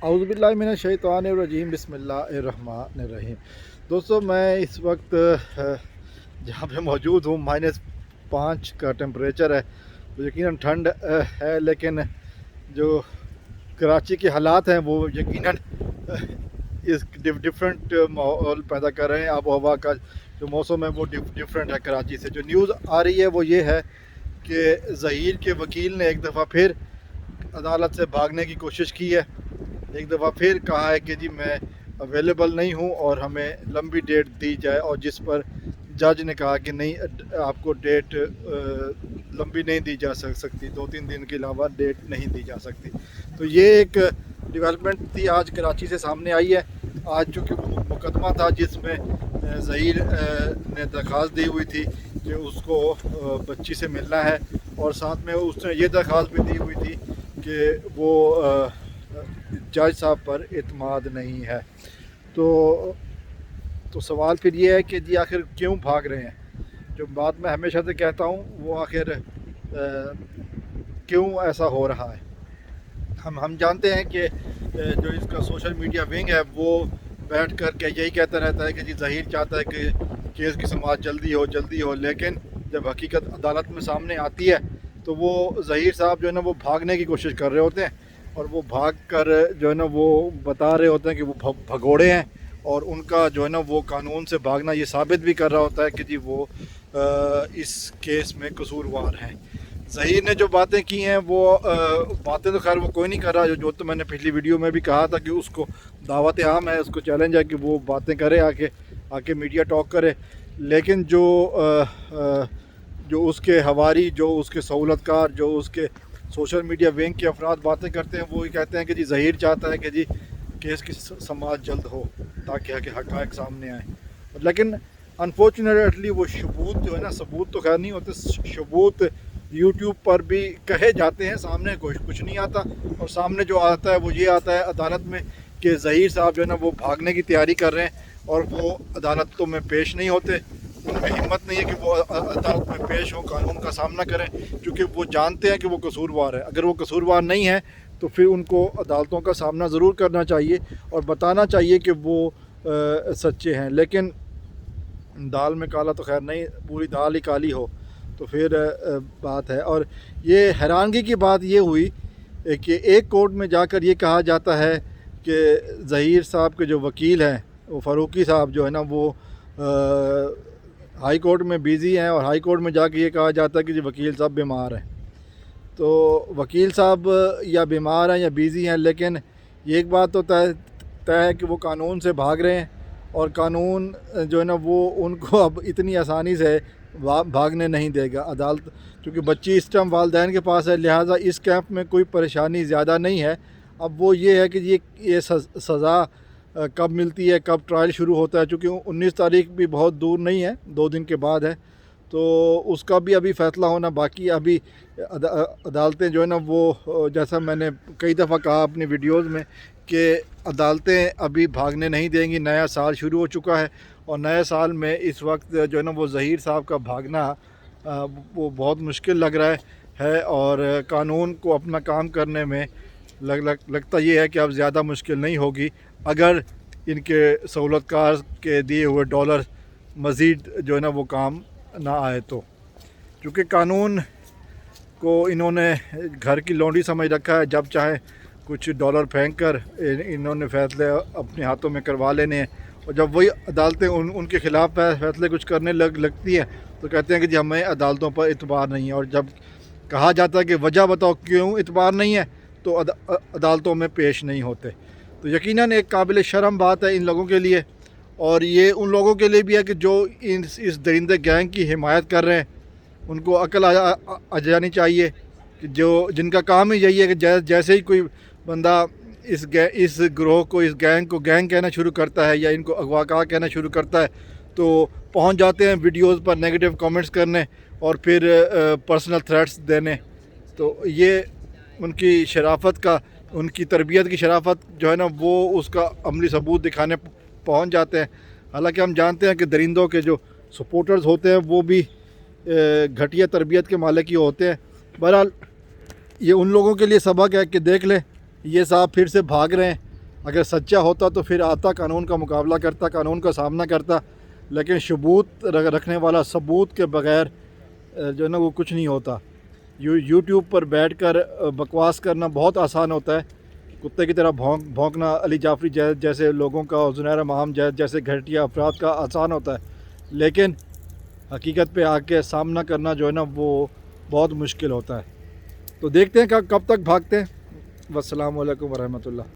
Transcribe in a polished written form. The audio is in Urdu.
اعوذ باللہ من الشیطان الرجیم بسم اللہ الرحمن الرحیم۔ دوستو میں اس وقت جہاں پہ موجود ہوں -5 کا ٹمپریچر ہے، تو یقیناً ٹھنڈ ہے، لیکن جو کراچی کے حالات ہیں وہ یقیناً اس ڈفرینٹ ماحول پیدا کر رہے ہیں۔ آب و ہوا کا جو موسم ہے وہ ڈفرینٹ ہے کراچی سے۔ جو نیوز آ رہی ہے وہ یہ ہے کہ ظہیر کے وکیل نے ایک دفعہ پھر عدالت سے بھاگنے کی کوشش کی ہے، ایک دفعہ پھر کہا ہے کہ جی میں اویلیبل نہیں ہوں اور ہمیں لمبی ڈیٹ دی جائے، اور جس پر جج نے کہا کہ نہیں، آپ کو ڈیٹ لمبی نہیں دی جا سکتی، 2-3 دن کے علاوہ ڈیٹ نہیں دی جا سکتی۔ تو یہ ایک ڈیولپمنٹ تھی آج کراچی سے سامنے آئی ہے۔ آج چونکہ مقدمہ تھا جس میں ظہیر نے درخواست دی ہوئی تھی کہ اس کو بچی سے ملنا ہے، اور ساتھ میں اس نے یہ درخواست بھی دی ہوئی تھی کہ وہ جج صاحب پر اعتماد نہیں ہے۔ تو سوال پھر یہ ہے کہ جی آخر کیوں بھاگ رہے ہیں؟ جو بات میں ہمیشہ سے کہتا ہوں وہ آخر کیوں ایسا ہو رہا ہے۔ ہم جانتے ہیں کہ جو اس کا سوشل میڈیا ونگ ہے وہ بیٹھ کر کے یہی کہتا رہتا ہے کہ جی ظہیر چاہتا ہے کہ کیس کی سماعت جلدی ہو، لیکن جب حقیقت عدالت میں سامنے آتی ہے تو وہ ظہیر صاحب جو ہے نا وہ بھاگنے کی کوشش کر رہے ہوتے ہیں، اور وہ بھاگ کر جو ہے نا وہ بتا رہے ہوتے ہیں کہ وہ بھگوڑے ہیں، اور ان کا جو ہے نا وہ قانون سے بھاگنا یہ ثابت بھی کر رہا ہوتا ہے کہ جی وہ اس کیس میں قصوروار ہیں۔ ظہیر نے جو باتیں کی ہیں وہ باتیں تو خیر وہ کوئی نہیں کر رہا، جو تو میں نے پچھلی ویڈیو میں بھی کہا تھا کہ اس کو دعوت عام ہے، اس کو چیلنج ہے کہ وہ باتیں کرے، آ کے میڈیا ٹاک کرے، لیکن جو اس کے ہواری، جو اس کے سہولت کار، جو اس کے سوشل میڈیا ونگ کے افراد باتیں کرتے ہیں، وہ کہتے ہیں کہ جی ظہیر چاہتا ہے کہ جی کیس کی سماعت جلد ہو تاکہ حقائق سامنے آئیں، لیکن انفارچونیٹلی وہ ثبوت جو ہے نا، ثبوت تو خیر نہیں ہوتے، ثبوت یوٹیوب پر بھی کہے جاتے ہیں، سامنے کچھ نہیں آتا، اور سامنے جو آتا ہے وہ یہ آتا ہے عدالت میں کہ ظہیر صاحب جو ہے نا وہ بھاگنے کی تیاری کر رہے ہیں، اور وہ عدالتوں میں پیش نہیں ہوتے، ان میں ہمت نہیں ہے کہ وہ عدالت میں پیش ہوں، قانون کا سامنا کریں، کیونکہ وہ جانتے ہیں کہ وہ قصوروار ہے۔ اگر وہ قصوروار نہیں ہے تو پھر ان کو عدالتوں کا سامنا ضرور کرنا چاہیے اور بتانا چاہیے کہ وہ سچے ہیں، لیکن دال میں کالا تو خیر نہیں، پوری دال ہی کالی ہو تو پھر بات ہے۔ اور یہ حیرانگی کی بات یہ ہوئی کہ ایک کورٹ میں جا کر یہ کہا جاتا ہے کہ ظہیر صاحب کے جو وکیل ہیں، وہ فاروقی صاحب جو ہے نا، وہ ہائی کورٹ میں بیزی ہیں، اور ہائی کورٹ میں جا کے یہ کہا جاتا ہے کہ جی وکیل صاحب بیمار ہیں۔ تو وکیل صاحب یا بیمار ہیں یا بیزی ہیں، لیکن یہ ایک بات تو طے ہے کہ وہ قانون سے بھاگ رہے ہیں، اور قانون جو ہے نا وہ ان کو اب اتنی آسانی سے بھاگنے نہیں دے گا۔ عدالت چونکہ بچی اس ٹائم والدین کے پاس ہے، لہٰذا اس کیمپ میں کوئی پریشانی زیادہ نہیں ہے۔ اب وہ یہ ہے کہ یہ سزا کب ملتی ہے، کب ٹرائل شروع ہوتا ہے، چونکہ 19 تاریخ بھی بہت دور نہیں ہے، 2 دن کے بعد ہے، تو اس کا بھی ابھی فیصلہ ہونا باقی ہے۔ ابھی عدالتیں جو ہے نا وہ، جیسا میں نے کئی دفعہ کہا اپنی ویڈیوز میں، کہ عدالتیں ابھی بھاگنے نہیں دیں گی۔ نیا سال شروع ہو چکا ہے، اور نئے سال میں اس وقت جو ہے نا وہ ظہیر صاحب کا بھاگنا وہ بہت مشکل لگ رہا ہے، اور قانون کو اپنا کام کرنے میں لگتا یہ ہے کہ اب زیادہ مشکل نہیں ہوگی اگر ان کے سہولت کار کے دیے ہوئے ڈالر مزید جو ہے نا وہ کام نہ آئے تو، کیونکہ قانون کو انہوں نے گھر کی لونڈی سمجھ رکھا ہے، جب چاہے کچھ ڈالر پھینک کر انہوں نے فیصلے اپنے ہاتھوں میں کروا لینے ہیں، اور جب وہی عدالتیں ان کے خلاف فیصلے کچھ کرنے لگتی ہیں تو کہتے ہیں کہ جی ہمیں عدالتوں پر اعتبار نہیں ہے، اور جب کہا جاتا ہے کہ وجہ بتاؤ کیوں اعتبار نہیں ہے تو عدالتوں میں پیش نہیں ہوتے۔ تو یقیناً ایک قابل شرم بات ہے ان لوگوں کے لیے، اور یہ ان لوگوں کے لیے بھی ہے کہ جو اس درندے گینگ کی حمایت کر رہے ہیں، ان کو عقل آ جانی چاہیے کہ جن کا کام ہی یہی ہے کہ جیسے ہی کوئی بندہ اس گروہ کو، اس گینگ کو گینگ کہنا شروع کرتا ہے، یا ان کو اغوا کار کہنا شروع کرتا ہے، تو پہنچ جاتے ہیں ویڈیوز پر نیگیٹو کامنٹس کرنے اور پھر پرسنل تھریٹس دینے۔ تو یہ ان کی شرافت کا، ان کی تربیت کی شرافت جو ہے نا وہ اس کا عملی ثبوت دکھانے پہنچ جاتے ہیں۔ حالانکہ ہم جانتے ہیں کہ درندوں کے جو سپورٹرز ہوتے ہیں وہ بھی گھٹیا تربیت کے مالک ہی ہوتے ہیں۔ بہرحال یہ ان لوگوں کے لیے سبق ہے کہ دیکھ لیں، یہ صاحب پھر سے بھاگ رہے ہیں، اگر سچا ہوتا تو پھر آتا، قانون کا مقابلہ کرتا، قانون کا سامنا کرتا، لیکن ثبوت رکھنے والا ثبوت کے بغیر جو ہے نا وہ کچھ نہیں ہوتا۔ یوٹیوب پر بیٹھ کر بکواس کرنا بہت آسان ہوتا ہے، کتے کی طرح بھونکنا علی جعفری جیسے لوگوں کا اور زنیر مہام جیسے گھٹیا افراد کا آسان ہوتا ہے، لیکن حقیقت پہ آ کے سامنا کرنا جو ہے نا وہ بہت مشکل ہوتا ہے۔ تو دیکھتے ہیں کب تک بھاگتے ہیں۔ والسلام علیکم ورحمۃ اللہ۔